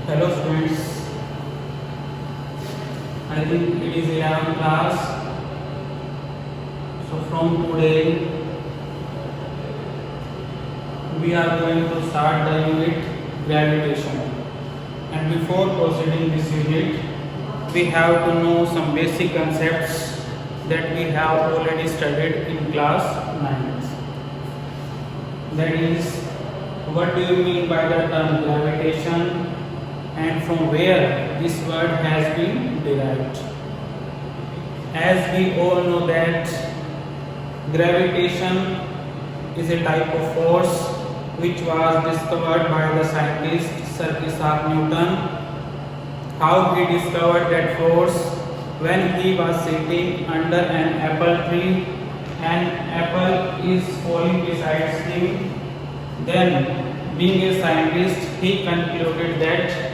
Hello students, I think it is 11th class. So from today we are going to start the unit gravitation. And before proceeding this unit, we have to know some basic concepts that we have already studied in class 9th. That is, what do you mean by the term gravitation and from where this word has been derived? As we all know that gravitation is a type of force which was discovered by the scientist Sir Isaac Newton. How he discovered that force? When he was sitting under an apple tree and apple is falling beside him, then being a scientist he concluded that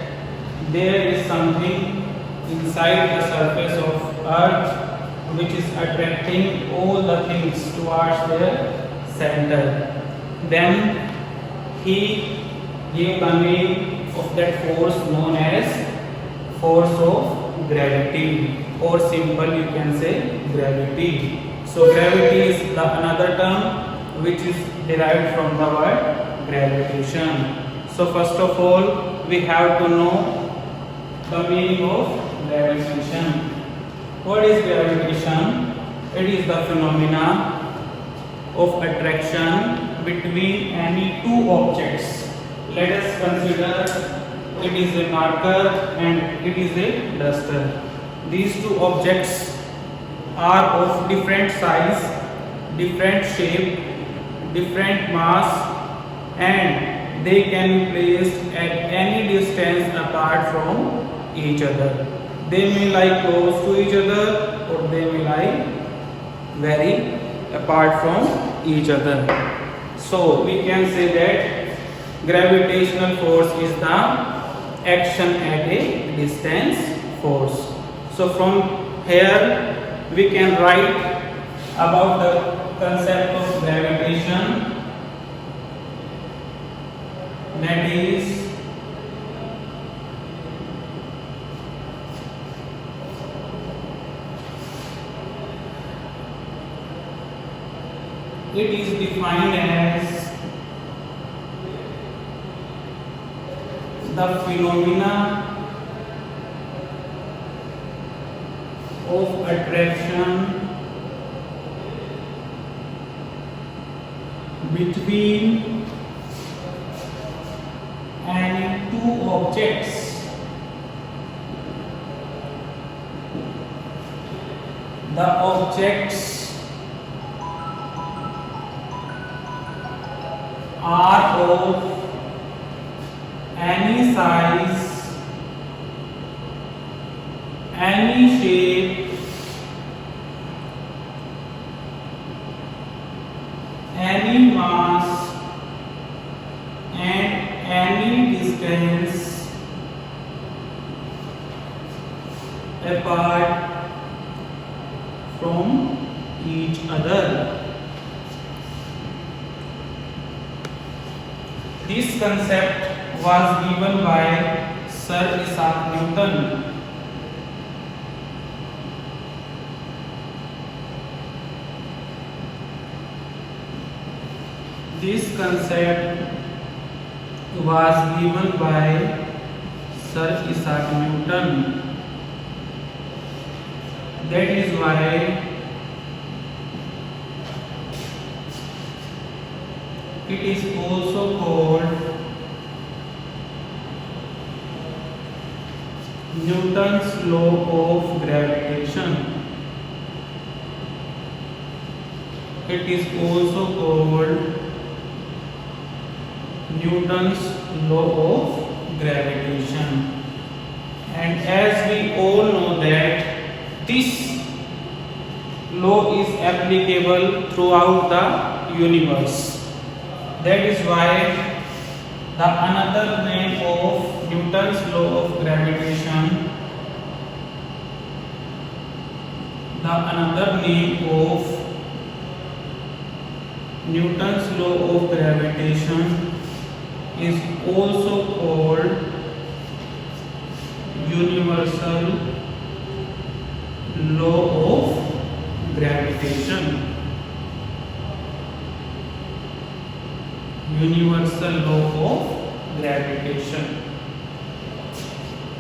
there is something inside the surface of earth which is attracting all the things towards their center. Then he gave the name of that force known as force of gravity, or simple you can say gravity. So gravity is the another term which is derived from the word gravitation. So first of all we have to know the meaning of gravitation. What is gravitation? It is the phenomena of attraction between any two objects. Let us consider it is a marker and it is a duster. These two objects are of different size, different shape, different mass, and they can be placed at any distance apart from each other. They may lie close to each other or they may lie very apart from each other. So we can say that gravitational force is the action at a distance force. So from here we can write about the concept of gravitation, that is it is defined as the phenomena of attraction between any two objects. The objects are of any size, any shape, any mass, and any distance apart from each other. This concept was given by Sir Isaac Newton. This concept was given by Sir Isaac Newton. That is why it is also called Newton's law of gravitation. It is also called Newton's law of gravitation. And as we all know that this law is applicable throughout the universe. That is why the another name of Newton's law of gravitation, Newton's law of gravitation is also called universal law of gravitation. Universal law of gravitation.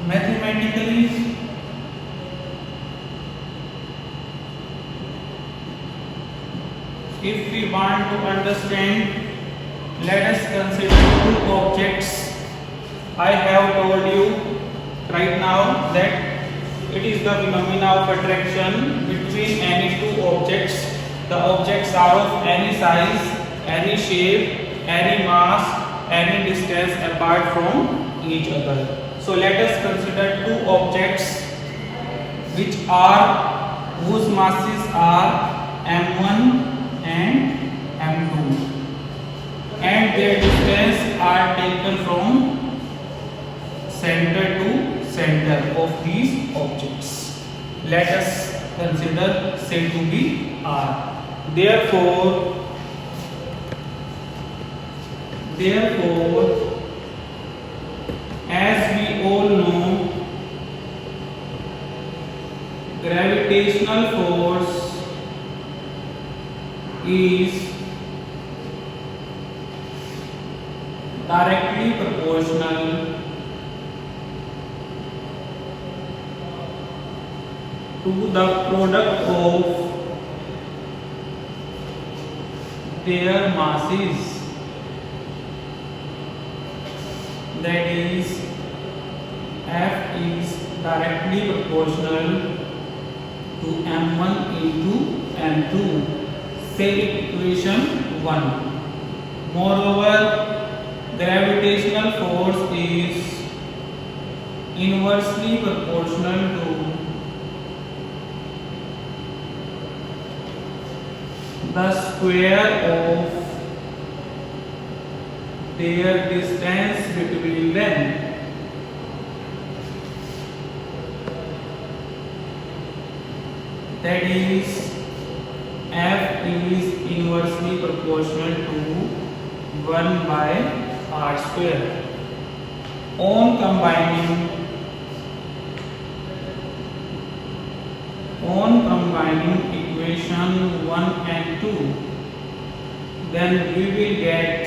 Mathematically, if we want to understand, let us consider two objects. I have told you right now that it is the phenomena of attraction between any two objects. The objects are of any size, any shape, any mass, any distance apart from each other. So let us consider two objects whose masses are m1 and m2, and their distance are taken from center to center of these objects. Let us consider say to be r. Therefore, as we all know, gravitational force is directly proportional to the product of their masses. That is, F is directly proportional to m1 into m2. Say equation 1. Moreover, gravitational force is inversely proportional to the square of their distance between them. That is, F is inversely proportional to 1 by r square. On combining equation 1 and 2, then we will get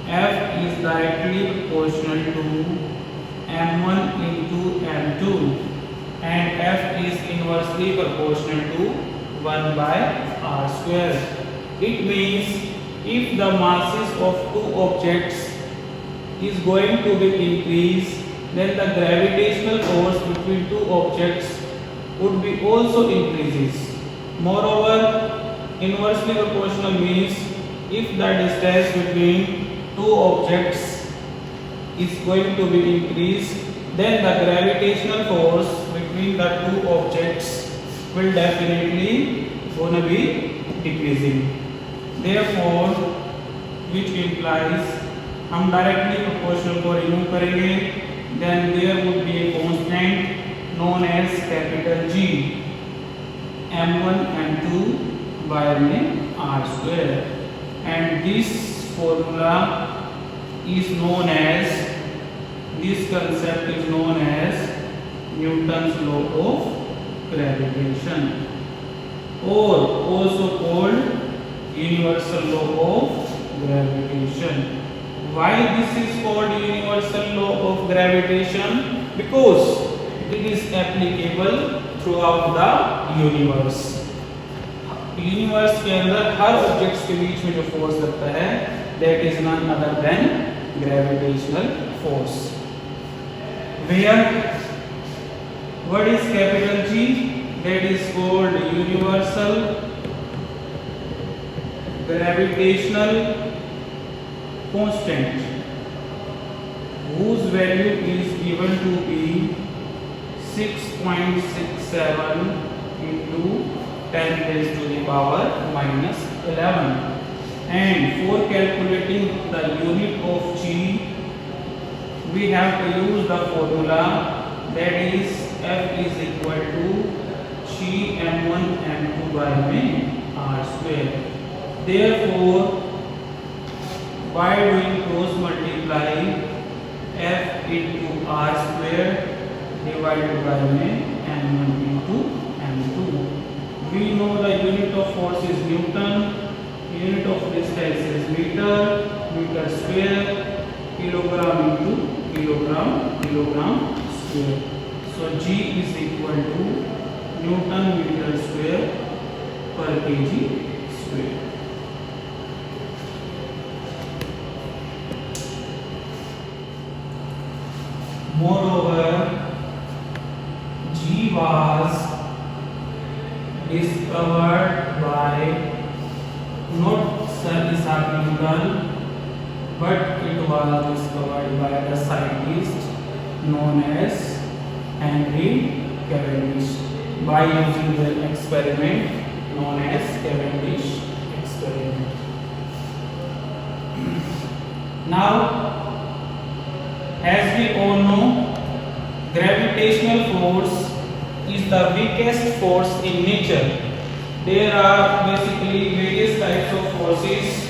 F is directly proportional to m1 into m2, and F is inversely proportional to 1 by r square. It means if the masses of two objects is going to be increased, then the gravitational force between two objects would be also increases. Moreover, inversely proportional means if the distance between two objects is going to be increased, then the gravitational force between the two objects will definitely gonna be decreasing. Therefore, which implies हम directly proportional को remove करेंगे, then there would be a constant known as capital G, m1 m2 by r square, and this formula is known as, this concept is known as Newton's law of gravitation, or also called universal law of gravitation. Why this is called universal law of gravitation? Because it is applicable throughout the universe. Universe के अंदर हर objects के बीच में जो force लगता है, that is none other than gravitational force. Where what is capital G? That is called universal gravitational constant, whose value is given to be 6.67 into 10 raised to the power minus 11. And for calculating the unit of G, we have to use the formula, that is F is equal to G m1 m2 by r square. Therefore, by doing cross multiply F into r square, divided by m1 into m2. We know the unit of force is Newton, unit of distance is meter, meter square, kilogram into kilogram square. So G is equal to Newton meter square per kg square. Moreover, G was discovered by not Sir Isaac Newton, but it was discovered by the scientist known as Henry Cavendish by using the experiment known as Cavendish experiment. Now, as we all know, gravitational force is the weakest force in nature. There are basically various types of forces,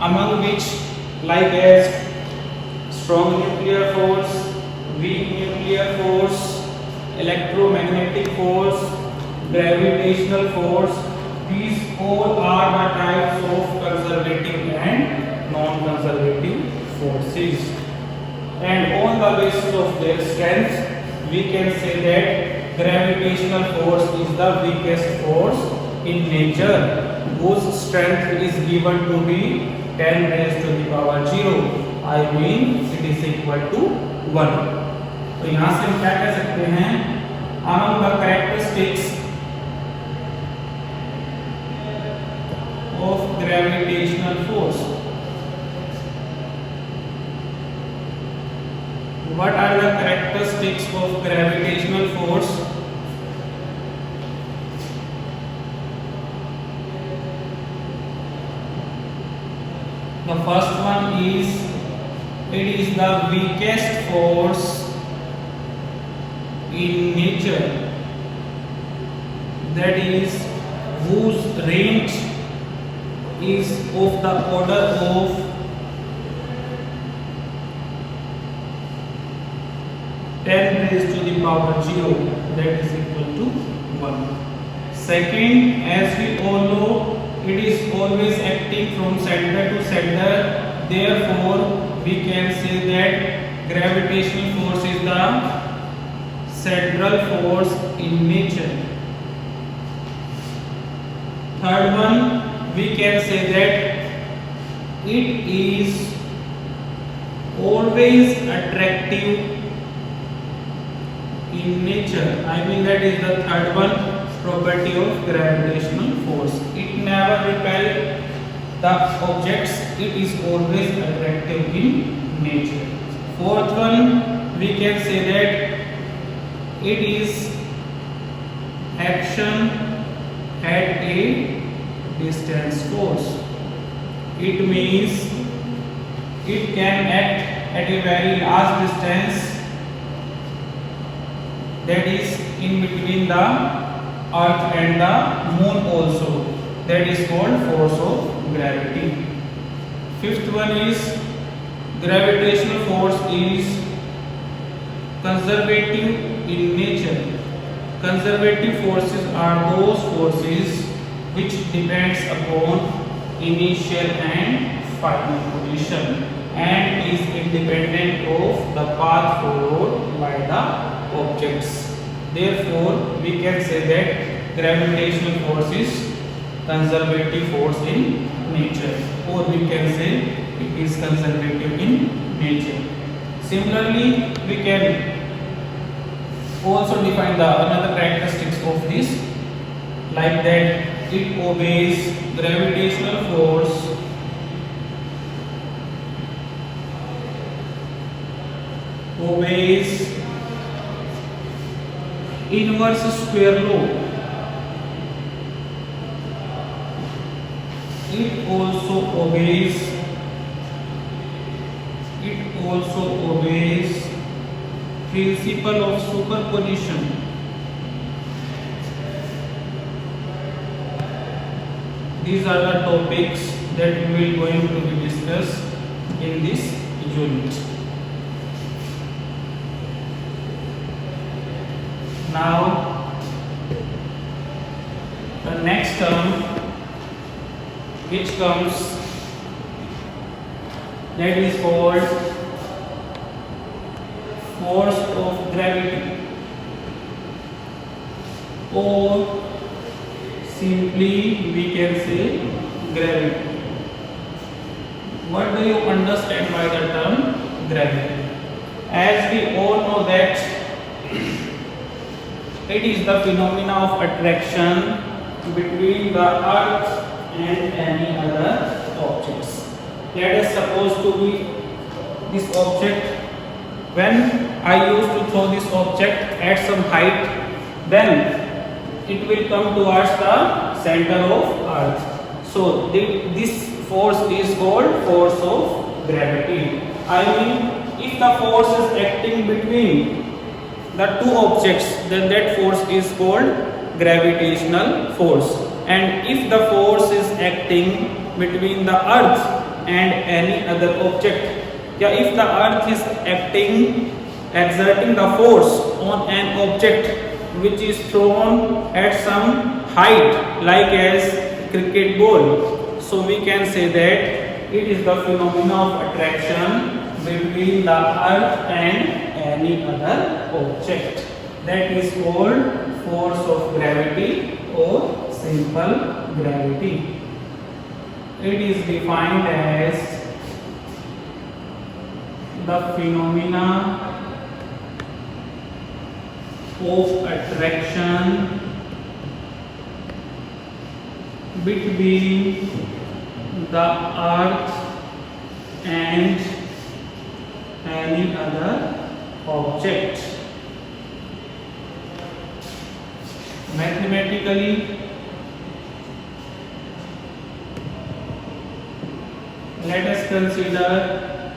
among which like as strong nuclear force, weak nuclear force, electromagnetic force, gravitational force. These all are the types of conservative and non-conservative forces. And on the basis of their strength, we can say that gravitational force is the weakest force in nature, whose strength is given to be 10 raised to the power 0. I mean it is equal to 1. तो यहाँ से हम क्या कह सकते हैं, among the characteristics of gravitational force. What are the characteristics of gravitational force? The first one is it is the weakest force in nature, that is whose range is of the order of 10 raised to the power 0, that is equal to 1. Second, as we all know, it is always acting from center to center. Therefore, we can say that gravitational force is the central force in nature. Third one, we can say that it is always attractive in nature. I mean that is the third one property of gravitational force. It never repels the objects, it is always attractive in nature. Fourth one, we can say that it is action at a distance force. It means it can act at a very large distance, that is in between the earth and the moon also. That is called force of gravity. Fifth one is gravitational force is conservative in nature. Conservative forces are those forces which depends upon initial and final position and is independent of the path followed by the objects. Therefore, we can say that gravitational force is conservative force in nature, or we can say it is conservative in nature. Similarly, we can also define the another characteristics of this, like that it obeys gravitational force obeys inverse square law. It also obeys principle of superposition. These are the topics that we will going to be discussed in this unit. Now the next term which comes, that is called force of gravity, or simply we can say gravity. What do you understand by the term gravity? As we all know that it is the phenomena of attraction between the earth and any other objects. Let us suppose to be this object. When I used to throw this object at some height, then it will come towards the center of earth. So this force is called force of gravity. I mean, if the force is acting between the two objects, then that force is called gravitational force. And if the force is acting between the earth and any other object, if the earth is exerting the force on an object which is thrown at some height, like as cricket ball, so we can say that it is the phenomena of attraction between the earth and any other object. That is called force of gravity or simple gravity. It is defined as the phenomena of attraction between the earth and any other object. Mathematically, let us consider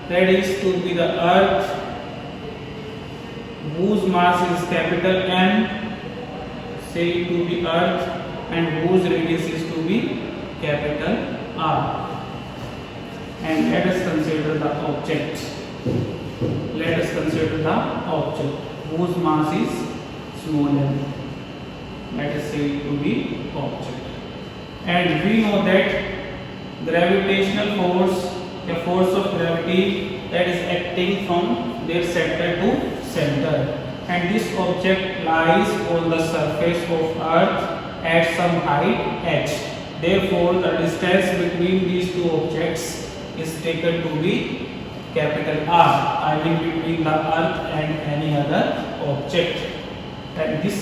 that is to be the earth whose mass is capital M, say to be earth, and whose radius is to be capital R. And let us consider the object. Let us consider the object whose mass is small m. Let us say it to be object. And we know that gravitational force, the force of gravity that is acting from their center to center. And this object lies on the surface of earth at some height h. Therefore, the distance between these two objects is taken to be capital R. I mean between the earth and any other object. And this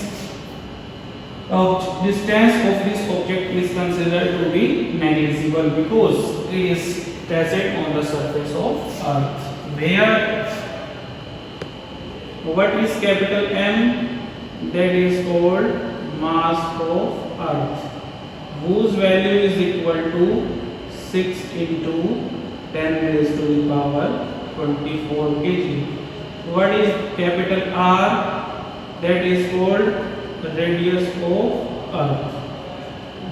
distance of this object is considered to be negligible because it is present on the surface of earth. Where what is capital M? That is called mass of earth, whose value is equal to 6 into 10 raised to the power 24 kg. What is capital R? That is called the radius of earth,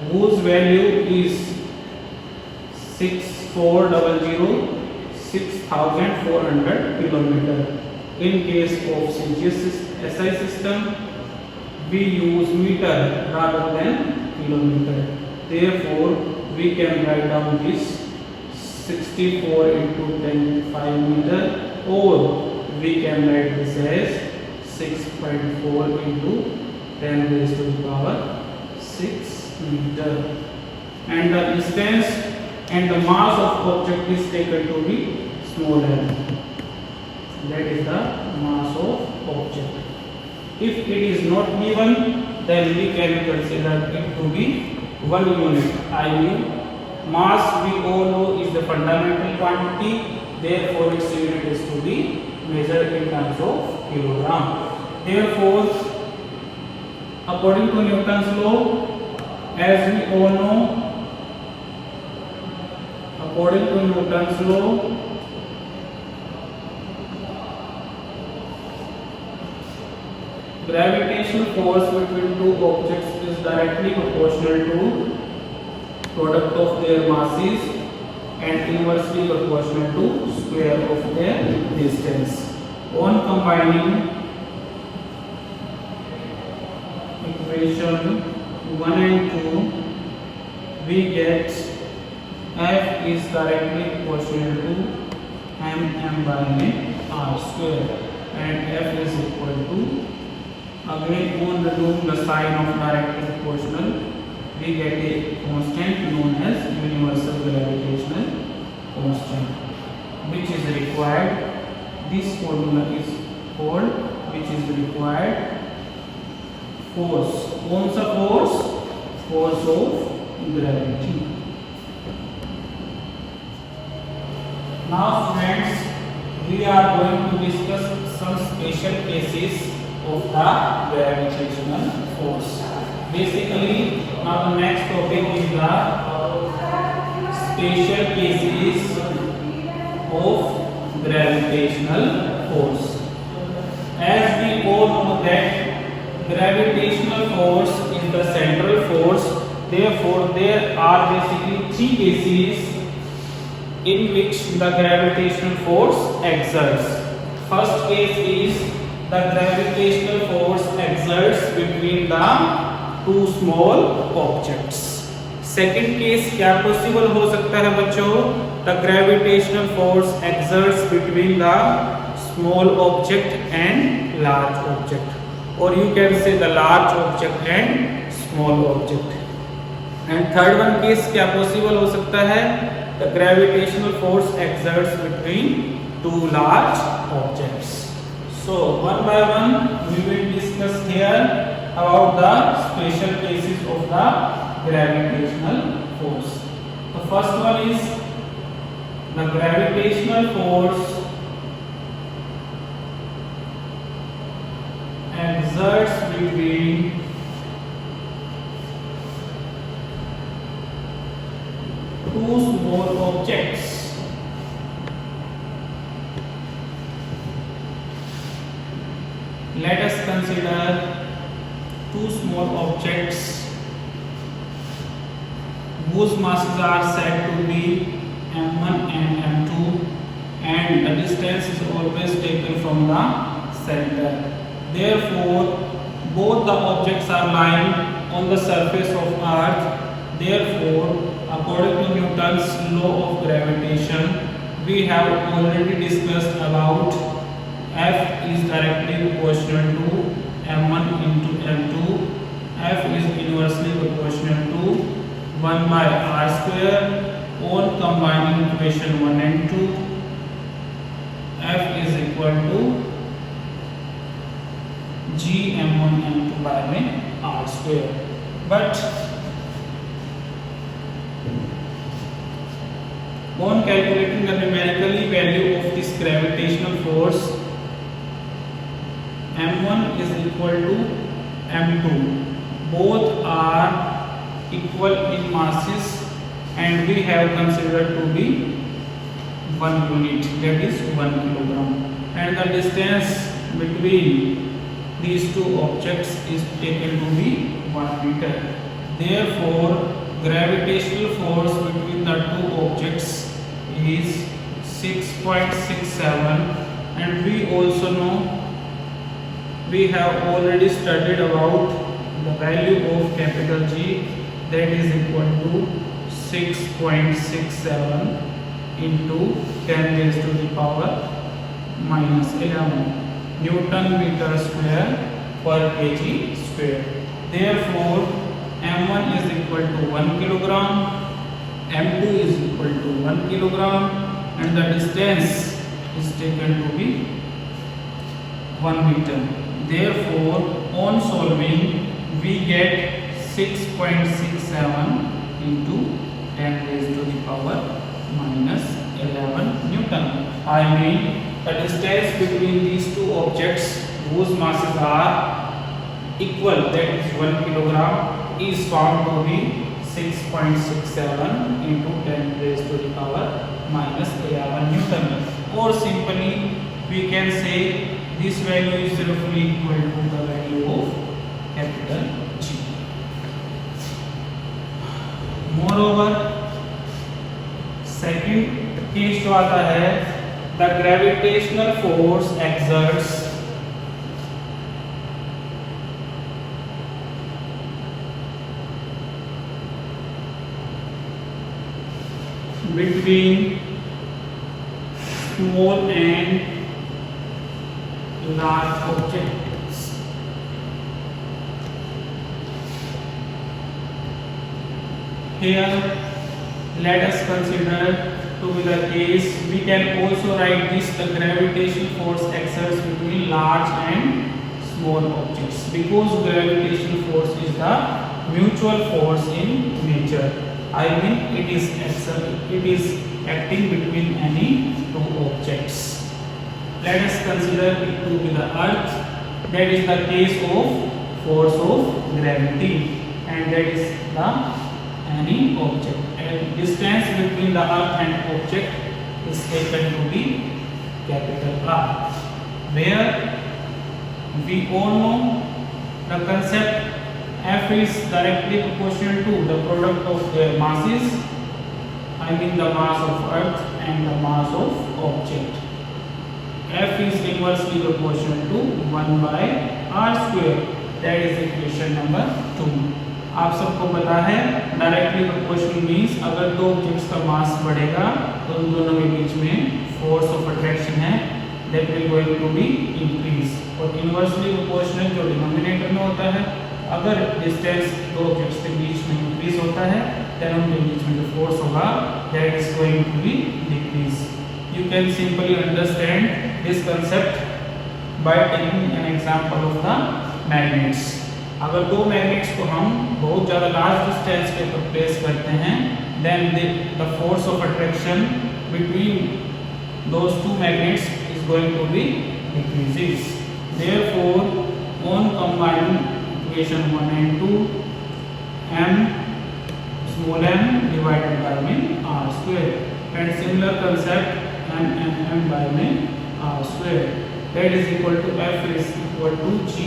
whose value is 6,400 kilometer. In case of SI system, we use meter rather than kilometer. Therefore, we can write down this 64 into 10 5 meter, or we can write this as 6.4 into 10 raised to the power 6 meter. And the distance and the mass of object is taken to be small m. That is the mass of object. If it is not given, then we can consider it to be 1 unit. I mean, mass we all know is the fundamental quantity, therefore its unit is to be measured in terms of kilogram. Therefore, according to Newton's law, as we all know, according to Newton's law, gravitational force between two objects is directly proportional to product of their masses and inversely proportional to square of their distance. On combining equation 1 and 2, we get F is directly proportional to mm by r square, and F is equal to, again on remove the sign of directly proportional, we get a constant known as universal gravitational constant, which is required. This formula is called, which is required force. कौन सा force? Force of gravity. Now friends, we are going to discuss some special cases of the gravitational force. Basically, now the next topic is the special cases of gravitational force. As we all know that gravitational force is the central force, therefore there are basically three cases in which the gravitational force exerts. First case is the gravitational force exerts between the two small objects. Second case क्या possible हो सकता है बच्चों? The gravitational force exerts between the small object and large object, or you can say the large object and small object. And third one case क्या possible हो सकता है? The gravitational force exerts between two large objects. So one by one we will discuss here about the special cases of the gravitational force. The first one is the gravitational force exerts between two small objects. Let us consider two small objects whose masses are said to be m1 and m2, and the distance is always taken from the center. Therefore, both the objects are lying on the surface of Earth. Therefore, according to Newton's law of gravitation, we have already discussed about F is directly proportional to m1 into m2. F is inversely proportional to 1 by r square. On combining equation 1 and 2, F is equal to g m1 m2 by r square. But on calculating the numerical value of this gravitational force, m1 is equal to m2. Both are equal in masses, and we have considered to be 1 unit, that is 1 kilogram, and the distance between these two objects is taken to be 1 meter. Therefore, gravitational force between the two objects is 6.67, and we also know, we have already studied about the value of capital G, that is equal to 6.67 into 10 raised to the power minus 11 Newton meter square per kg square. Therefore, m1 is equal to 1 kilogram, m2 is equal to 1 kilogram, and the distance is taken to be 1 meter. Therefore, on solving, we get 6.67 into 10 raised to the power minus 11 Newton. I mean, the distance between these two objects whose masses are equal, that is 1 kilogram, is found to be 6.67 into 10 raised to the power minus 11 Newton. Or simply, we can say this value is roughly equal to the value of capital G. Moreover, second case जो आता है, the gravitational force exerts between small and large objects. Here, let us consider to be the case. We can also write this: the gravitational force exerts between large and small objects, because gravitational force is the mutual force in nature. I mean, it is acting between any two objects. Let us consider it to be the earth. That is the case of force of gravity, and that is the any object. And distance between the earth and object is taken to be capital R, where we all know the concept F is directly proportional to the product of their masses. I mean the mass of earth and the mass of object. F is inversely proportional to 1 by r square. That is equation number 2. आप सबको पता है directly proportional means अगर दो objects का मास बढ़ेगा तो उन दोनों के बीच में फोर्स ऑफ अट्रैक्शन है that will going to be increase. और इनवर्सली प्रोपोर्शनल जो डिनोमिनेटर में होता है, अगर डिस्टेंस दो ऑब्जेक्ट्स के बीच में इंक्रीज होता है देन उनके बीच में जो फोर्स होगा that is going to be decrease. You can simply understand this concept by taking an example of the magnets. अगर दो मैग्नेट्स को हम बहुत ज़्यादा लार्ज डिस्टेंस पे प्लेस करते हैं then the force of attraction between those two magnets is going to be decreases. Therefore, on combining equation 1 and 2, m small m divided by r square, and similar concept m by r square, that is equal to F is equal to g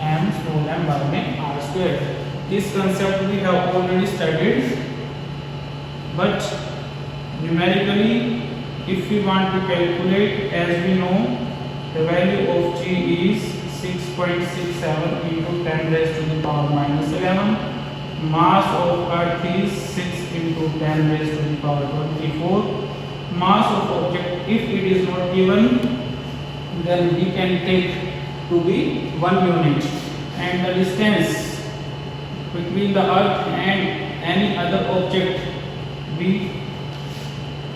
m small m by r square. This concept we have already studied, but numerically if we want to calculate, as we know the value of g is 6.67 into 10 raised to the power minus 11. Mass of earth is 6 into 10 raised to the power 24. Mass of object, if it is not given, then we can take to be 1 unit, and the distance between the earth and any other object we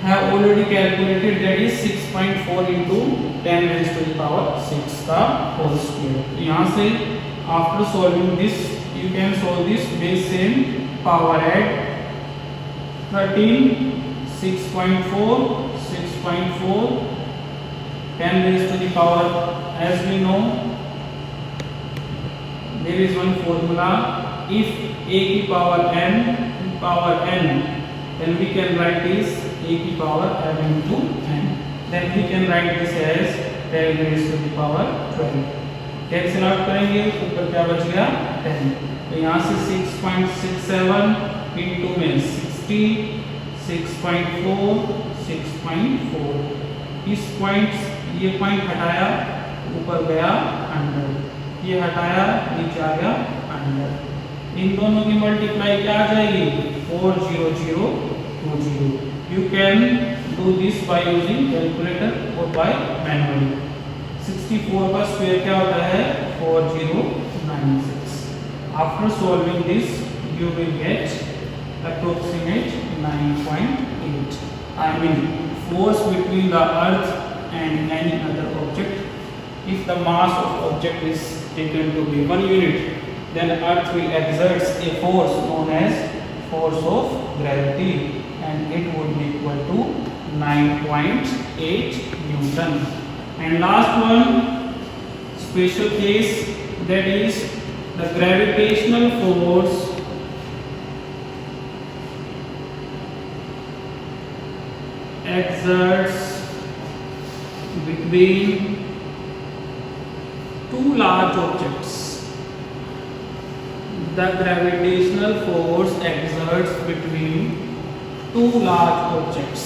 have already calculated, that is 6.4 into 10 raised to the power 6 का whole square. यहाँ से after solving this you can solve this base same power at 13, 6.4, 10 raised to the power. As we know, there is one formula: if a की power n, then we can write this a की power m into n. Then we can write this as 10 raised to the power 12. Cancel out करेंगे ऊपर क्या बच गया 10. तो यहाँ से 6.67 into में 60, 6.4, 6.4. इस पॉइंट ये पॉइंट हटाया ऊपर गया 100, ये हटाया नीचे आ गया 100. इन दोनों की मल्टीप्लाई क्या आ जाएगी 40020. You can do this by using calculator और बाय मैनुअली. 64 का स्क्वायर क्या होता है 4096. After solving this you will get approximate 9.8. I mean, force between the earth and any other object, if the mass of object is taken to be 1 unit, then earth will exert a force known as force of gravity, and it would be equal to 9.8 Newton. And last one special case, that is the gravitational force exerts between two large objects. The gravitational force exerts between two large objects.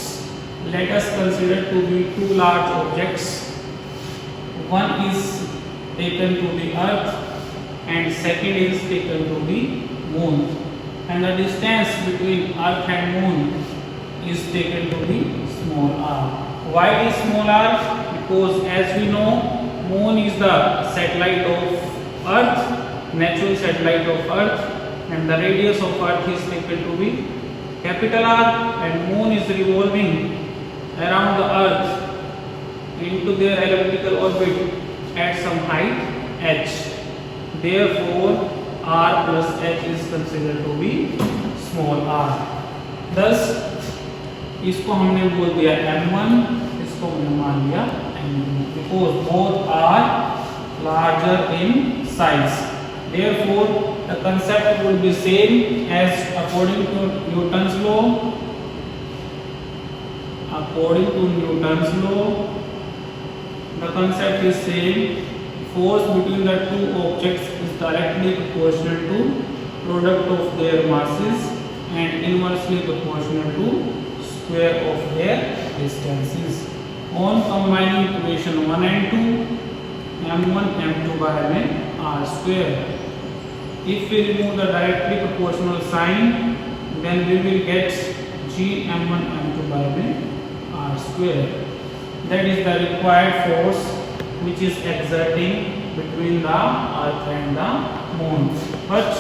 Let us consider to be two large objects. One is taken to be earth and second is taken to be moon. And the distance between earth and moon is taken to be small r. Why is small r? Because as we know, moon is the satellite of earth, natural satellite of earth, and the radius of earth is taken to be capital R, and moon is revolving around the earth into their elliptical orbit at some height h. Therefore r plus h is considered to be small r. Thus इसको हमने बोल दिया m1, इसको हमने मान लिया m2, because both are larger in size. Therefore the concept will be same as according to Newton's law. According to Newton's law, the concept is same. Force between the two objects is directly proportional to product of their masses and inversely proportional to square of their distances. On combining equation 1 and 2, m1 m2 by m r square. If we remove the directly proportional sign, then we will get g m1 m2 by m r square. That is the required force which is exerting between the earth and the moon. But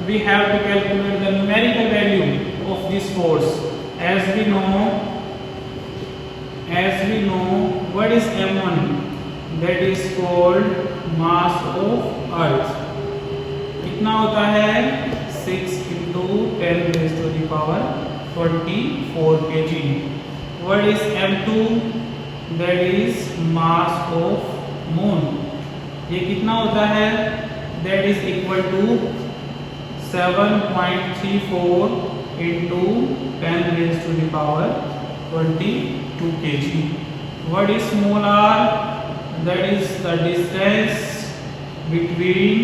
we have to calculate the numerical value of this force. As we know, what is m1? That is called mass of earth. कितना होता है? 6 into 10 raised to the power 24 kg. What is m2? That is mass of moon. ये कितना होता है? That is equal to 7.34 into 10 raised to the power 22 kg. What is small r? That is the distance between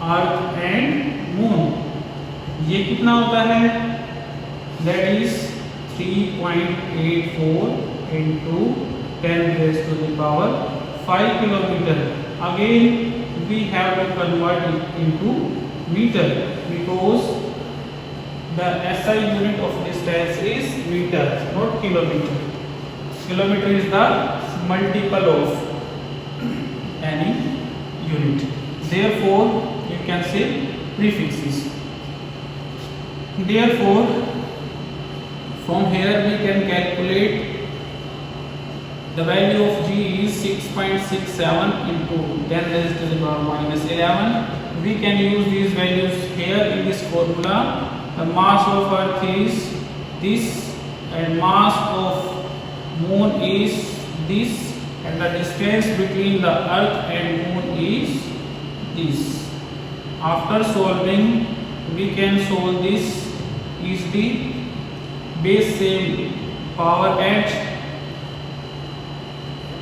earth and moon. ये कितना होता है? That is 3.84 into 10 raised to the power 5 kilometer. Again we have to convert it into meter, because the SI unit of distance is meter, not kilometer. Kilometer is the multiple of any unit. Therefore you can say prefixes. Therefore from here we can calculate the value of g is 6.67 into 10 raised to the power minus 11. We can use these values here in this formula. The mass of earth is this, and mass of moon is this, and the distance between the earth and moon is this. After solving, we can solve this easily. Base same, power at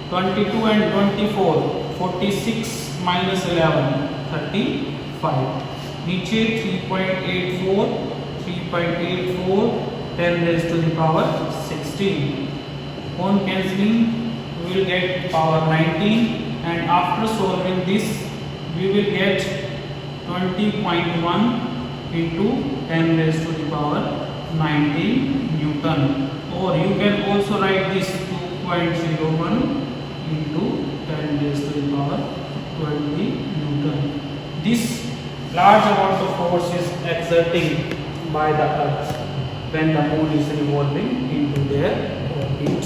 22 and 24, 46 minus 11, 35. नीचे 3.84, 10 raised to the power 16. On cancelling, we will get power 19, and after solving this, we will get 20.1 into 10 raised to the power 19 Newton. Or you can also write this 2.01 into 10 raised to the power 20 Newton. This large amount of force is exerting by the earth when the moon is revolving into their orbit.